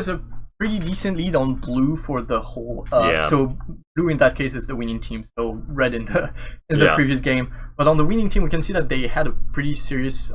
Speaker 2: a pretty decent lead on blue for the whole. So blue in that case is the winning team. So red in the previous game. But on the winning team, we can see that they had a pretty serious.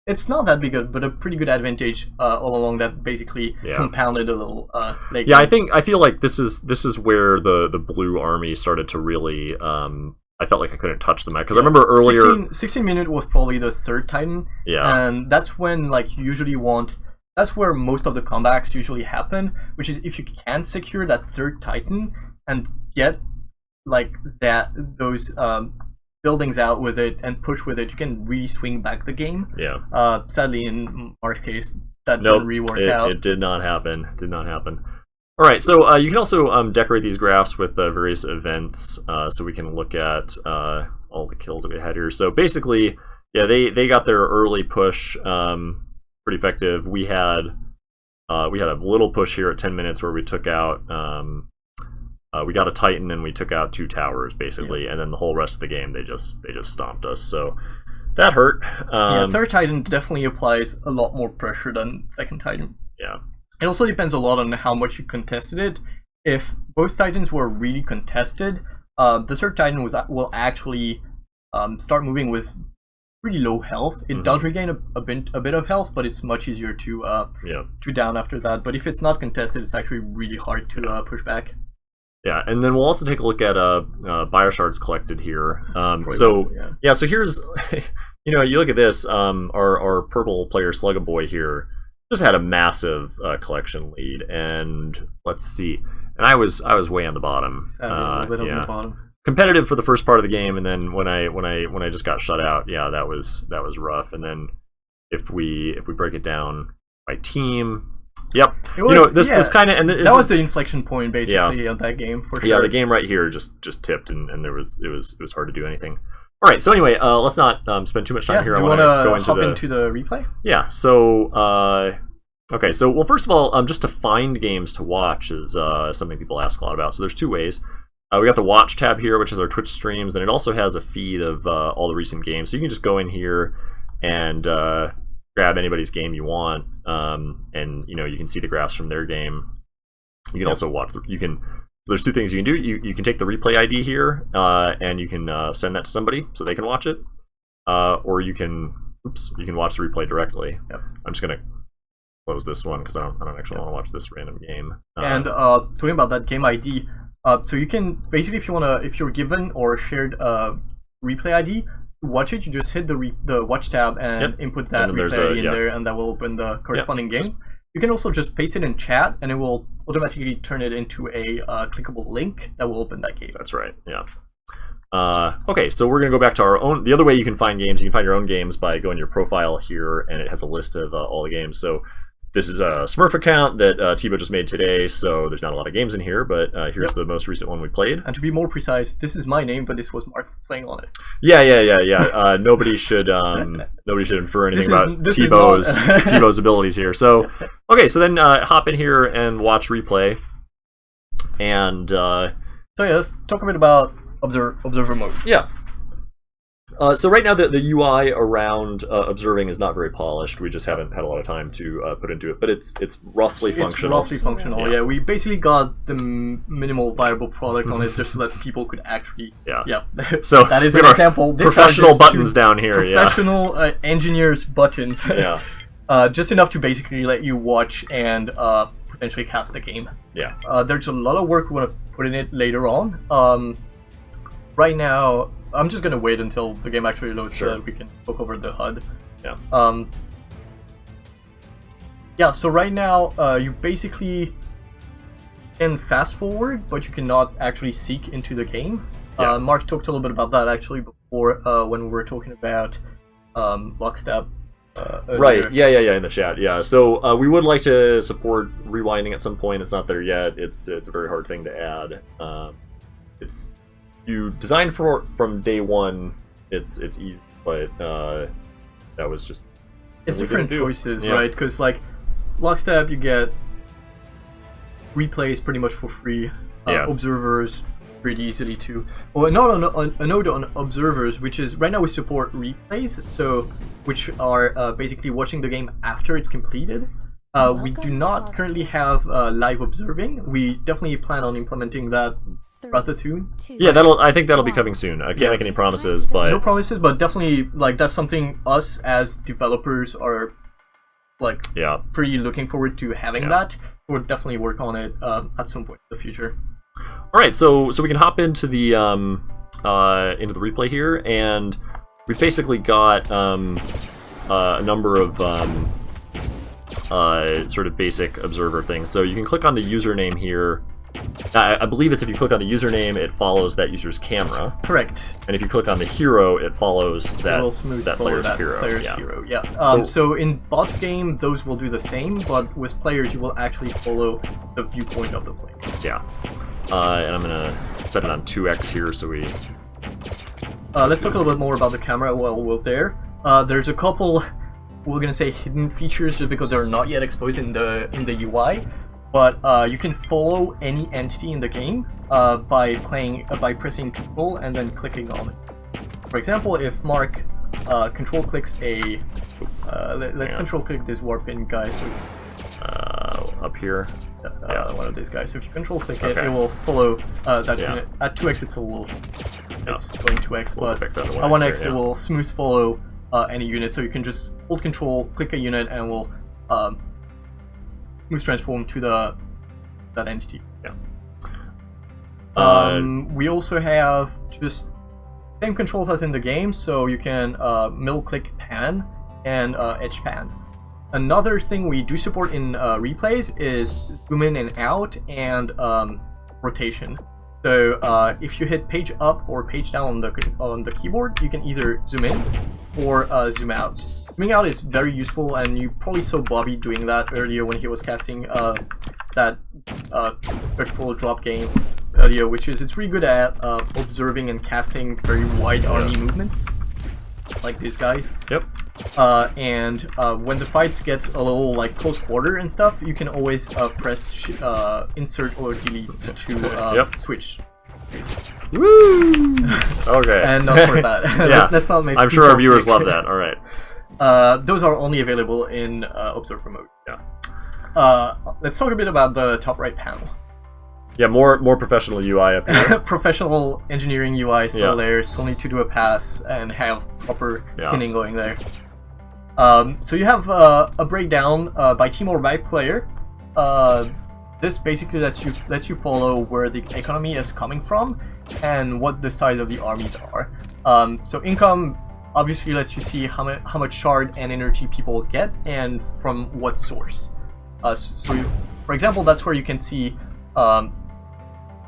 Speaker 2: It's not that big, but a pretty good advantage all along that basically compounded a little. Late game.
Speaker 1: I feel like this is where the blue army started to really. I felt like I couldn't touch them because I remember earlier.
Speaker 2: 16 minute was probably the third Titan.
Speaker 1: Yeah.
Speaker 2: And that's when like you usually want. That's where most of the comebacks usually happen, which is if you can secure that third Titan and get like those buildings out with it and push with it, you can really swing back the game.
Speaker 1: Yeah.
Speaker 2: Sadly, in Mark's case, that didn't really work out.
Speaker 1: It did not happen. All right, so you can also decorate these graphs with various events, so we can look at all the kills that we had here. So basically, yeah, they got their early push. Pretty effective. We had a little push here at 10 minutes where we took out we got a Titan and we took out 2 towers basically, and then the whole rest of the game they just stomped us. So that hurt.
Speaker 2: Third Titan definitely applies a lot more pressure than second Titan.
Speaker 1: Yeah.
Speaker 2: It also depends a lot on how much you contested it. If both Titans were really contested, the third Titan will actually start moving with pretty low health. It does regain a bit of health, but it's much easier to down after that. But if it's not contested, it's actually really hard to push back.
Speaker 1: Yeah, and then we'll also take a look at bioshards collected here. So here's you look at this. Our purple player Sluggaboy here just had a massive collection lead, and let's see. And I was way on the bottom.
Speaker 2: A little bit on the bottom.
Speaker 1: Competitive for the first part of the game, and then when I just got shut out, that was rough. And then if we break it down by team, Yep.
Speaker 2: It was,
Speaker 1: You know, this kind of
Speaker 2: that was the inflection point basically of that game for sure.
Speaker 1: Yeah, the game right here just tipped, and it was hard to do anything. All right, so anyway, let's not spend too much time here.
Speaker 2: Do you
Speaker 1: want to go
Speaker 2: into the replay?
Speaker 1: Yeah. So okay. So well, first of all, just to find games to watch is something people ask a lot about. So there's two ways. We got the Watch tab here, which is our Twitch streams, and it also has a feed of all the recent games. So you can just go in here and grab anybody's game you want, and you know you can see the graphs from their game. You can also watch. There's two things you can do. You can take the replay ID here, and you can send that to somebody so they can watch it, or you can watch the replay directly.
Speaker 2: Yep.
Speaker 1: I'm just gonna close this one because I don't actually want to watch this random game.
Speaker 2: And talking about that game ID, so you can basically if you're given or shared replay ID, to watch it, you just hit the watch tab and input that replay ID in there, and that will open the corresponding game. You can also just paste it in chat, and it will automatically turn it into a clickable link that will open that game.
Speaker 1: That's right. Yeah. Okay, so we're gonna go back to our own. The other way you can find games, you can find your own games by going to your profile here, and it has a list of all the games. So this is a Smurf account that Thibaut just made today, so there's not a lot of games in here, but here's the most recent one we played.
Speaker 2: And to be more precise, this is my name, but this was Mark playing on it.
Speaker 1: Yeah. Nobody should infer anything about Thibaut's abilities here. So okay, so then hop in here and watch replay, and
Speaker 2: so yeah, let's talk a bit about observer mode.
Speaker 1: Yeah. So right now the UI around observing is not very polished. We just haven't had a lot of time to put into it, but it's roughly functional.
Speaker 2: It's roughly functional. Yeah, we basically got the minimal viable product on it just so that people could actually. Yeah.
Speaker 1: So
Speaker 2: that is an example. This
Speaker 1: professional buttons down here.
Speaker 2: Professional engineers buttons.
Speaker 1: Yeah.
Speaker 2: Just enough to basically let you watch and potentially cast the game.
Speaker 1: Yeah.
Speaker 2: There's a lot of work we want to put in it later on. Right now, I'm just gonna wait until the game actually loads so that we can look over the HUD.
Speaker 1: Yeah.
Speaker 2: Yeah. So right now, you basically can fast forward, but you cannot actually seek into the game.
Speaker 1: Yeah.
Speaker 2: Mark talked a little bit about that actually before when we were talking about Lockstep.
Speaker 1: Right. Yeah. In the chat. Yeah. So we would like to support rewinding at some point. It's not there yet. It's a very hard thing to add. It's you designed for from day one. It's easy, but that was just
Speaker 2: it's different choices, right? Because like Lockstep, you get replays pretty much for free. Observers pretty easily too. Well, a note on observers, which is right now we support replays, so which are basically watching the game after it's completed. We do not currently have live observing. We definitely plan on implementing that throughout the tune.
Speaker 1: Yeah, I think that'll be coming soon. I can't make any promises, but
Speaker 2: no promises, but definitely like that's something us as developers are like pretty looking forward to having that. We'll definitely work on it at some point in the future.
Speaker 1: All right, so we can hop into the replay here, and we've basically got a number of sort of basic observer things. So you can click on the username here. I believe it's if you click on the username, it follows that user's camera.
Speaker 2: Correct.
Speaker 1: And if you click on the hero, it follows that player's hero.
Speaker 2: Yeah. So in bots game, those will do the same, but with players, you will actually follow the viewpoint of the player.
Speaker 1: Yeah. And I'm gonna set it on 2x here, so we.
Speaker 2: Let's talk a little bit more about the camera while we're there. There's a couple, we're gonna say hidden features just because they're not yet exposed in the UI. But you can follow any entity in the game by pressing Control and then clicking on it. For example, if Mark Control clicks a let's Control click this warp in guy. So
Speaker 1: up here.
Speaker 2: One of these guys. So if you Control click it, it will follow that unit. At 2x, it's a little. It's going 2x, but at 1x, it will smooth follow any unit. So you can just hold Control, click a unit, and will smooth transform to that entity. We also have just same controls as in the game, so you can middle click pan and edge pan. Another thing we do support in replays is zoom in and out and rotation. So if you hit page up or page down on the keyboard, you can either zoom in or zoom out. zooming out is very useful, and you probably saw Bobby doing that earlier when he was casting that vertical drop game earlier, which is it's really good at observing and casting very wide army movements, like these guys.
Speaker 1: Yep.
Speaker 2: And when the fight gets a little like close quarter and stuff, you can always press insert or delete to switch.
Speaker 1: Woo! Okay.
Speaker 2: And not for that.
Speaker 1: Yeah.
Speaker 2: Let's not make
Speaker 1: I'm sure our
Speaker 2: people
Speaker 1: viewers
Speaker 2: sick.
Speaker 1: love that. All right.
Speaker 2: Those are only available in Observer mode.
Speaker 1: Yeah.
Speaker 2: Let's talk a bit about the top right panel.
Speaker 1: Yeah, more professional UI up here.
Speaker 2: Professional engineering UI still there. Still need to do a pass and have proper skinning going there. So you have a breakdown by team or by player. This basically lets you follow where the economy is coming from and what the size of the armies are. So income obviously lets you see how much shard and energy people get and from what source. For example, that's where you can see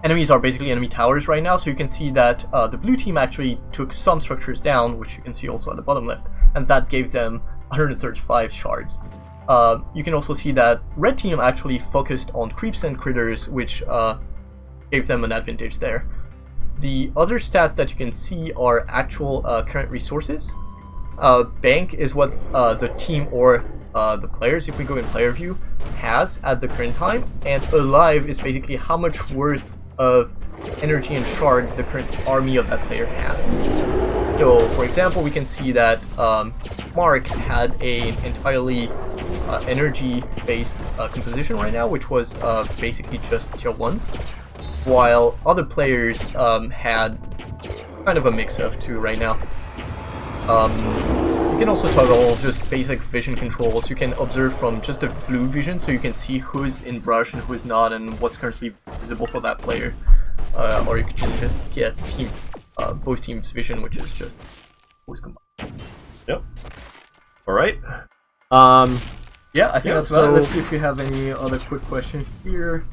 Speaker 2: enemies are basically enemy towers right now, so you can see that the blue team actually took some structures down, which you can see also at the bottom left, and that gave them 135 shards. You can also see that red team actually focused on creeps and critters, which gave them an advantage there. The other stats that you can see are actual current resources. Bank is what the team or the players, if we go in player view, has at the current time, and alive is basically how much worth of energy and shard the current army of that player has. So, for example, we can see that Mark had an entirely energy-based composition right now, which was basically just tier 1s, while other players had kind of a mix of two right now. You can also toggle just basic vision controls. You can observe from just a blue vision, so you can see who's in brush and who's not, and what's currently visible for that player. Or you can just get both teams' vision, which is just who's combined.
Speaker 1: Yep. All right.
Speaker 2: Yeah, I think that's about it. Let's see if we have any other quick questions here.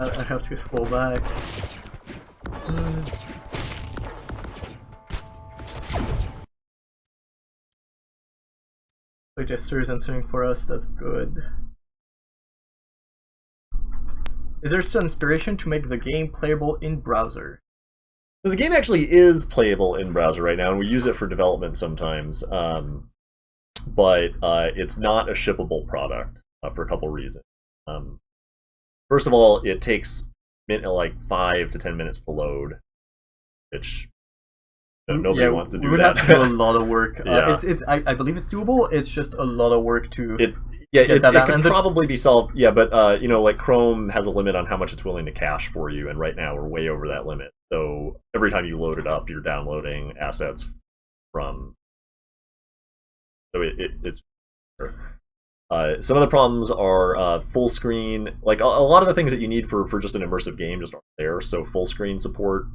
Speaker 2: I have to scroll back. Playtester is answering for us, that's good. Is there some inspiration to make the game playable in browser?
Speaker 1: So the game actually is playable in browser right now, and we use it for development sometimes. But it's not a shippable product for a couple reasons. First of all, it takes like 5 to 10 minutes to load, which nobody wants to do.
Speaker 2: We would
Speaker 1: that.
Speaker 2: have to do a lot of work.
Speaker 1: Yeah.
Speaker 2: I believe it's doable. It's just a lot of work to.
Speaker 1: It could probably be solved. Yeah, but like Chrome has a limit on how much it's willing to cache for you, and right now we're way over that limit. So every time you load it up, you're downloading assets from. So it's. Some of the problems are full screen. Like a lot of the things that you need for just an immersive game just aren't there. So full screen support,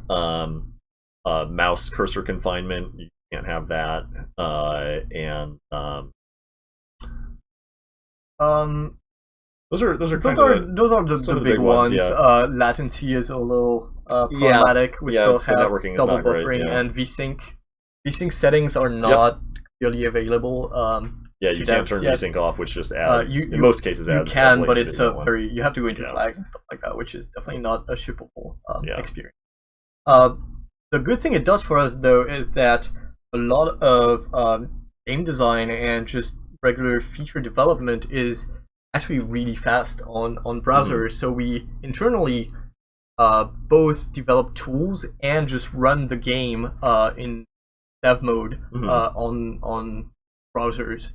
Speaker 1: mouse cursor confinement, you can't have that, and those are
Speaker 2: the big ones.
Speaker 1: Yeah.
Speaker 2: Latency is a little problematic. We still have double buffering
Speaker 1: and
Speaker 2: VSync. VSync settings are not clearly available.
Speaker 1: Yeah, you can't turn VSync off, which just adds. In most cases, adds.
Speaker 2: You can, but it's a very. You have to go into flags and stuff like that, which is definitely not a shippable experience. The good thing it does for us, though, is that a lot of game design and just regular feature development is actually really fast on browsers. Mm-hmm. So we internally both develop tools and just run the game in dev mode on browsers.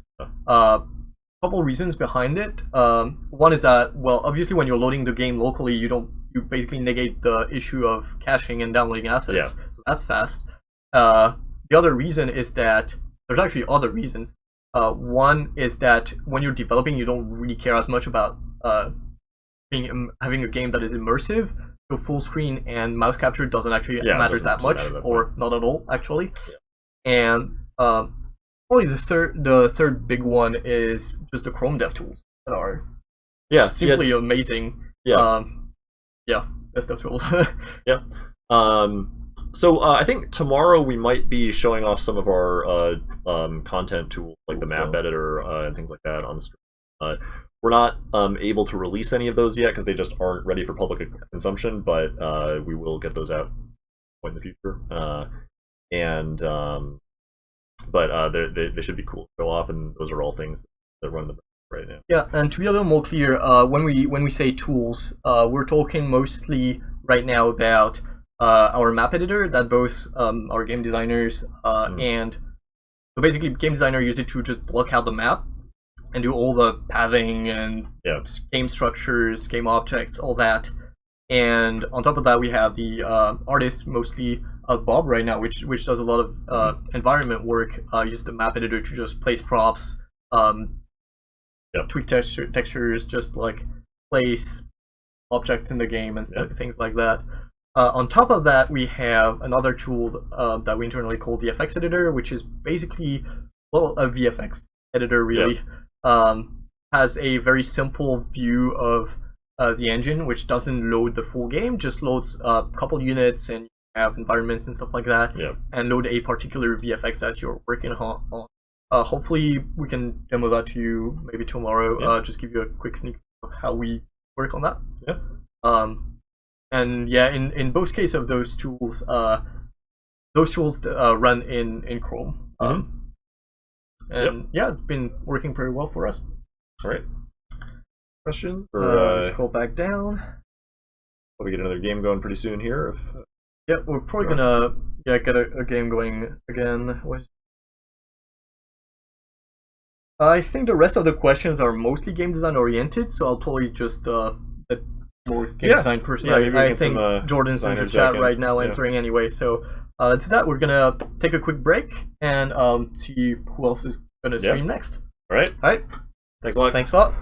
Speaker 2: Couple reasons behind it. One is that, well, obviously when you're loading the game locally, you basically negate the issue of caching and downloading assets, so that's fast. The other reason is that there's actually other reasons. One is that when you're developing, you don't really care as much about having a game that is immersive. So full screen and mouse capture doesn't actually matter that much, or not at all, actually. Yeah. And probably the third big one is just the Chrome dev tools that are simply amazing. Best dev tools.
Speaker 1: Yeah. So I think tomorrow we might be showing off some of our content tools, like the map editor and things like that on stream. We're not able to release any of those yet because they just aren't ready for public consumption, but we will get those out in the future. But they should be cool to go off, and those are all things that run the right now.
Speaker 2: Yeah, and to be a little more clear, when we say tools, we're talking mostly right now about our map editor that both our game designers and so basically game designer use it to just block out the map and do all the pathing and game structures, game objects, all that. And on top of that, we have the artist, mostly Bob right now, which does a lot of environment work. Use the map editor to just place props, tweak textures, just like place objects in the game and things like that. On top of that, we have another tool that we internally call the FX editor, which is basically, well, a VFX editor really. Has a very simple view of the engine, which doesn't load the full game, just loads a couple units and you have environments and stuff like that, and load a particular VFX that you're working on. Hopefully we can demo that to you maybe tomorrow. Just give you a quick sneak of how we work on that. And yeah, in both cases of those tools run in Chrome. And yeah, it's been working pretty well for us.
Speaker 1: All right. Questions?
Speaker 2: Scroll back down.
Speaker 1: We'll get another game going pretty soon here.
Speaker 2: Yeah, we're probably gonna get a game going again. I think the rest of the questions are mostly game design oriented, so I'll probably just let more game design person. I think Jordan's in the chat right now answering anyway. So to that, we're gonna take a quick break and see who else is gonna stream next.
Speaker 1: All right.
Speaker 2: All right.
Speaker 1: Thanks a lot.
Speaker 2: Thanks a lot.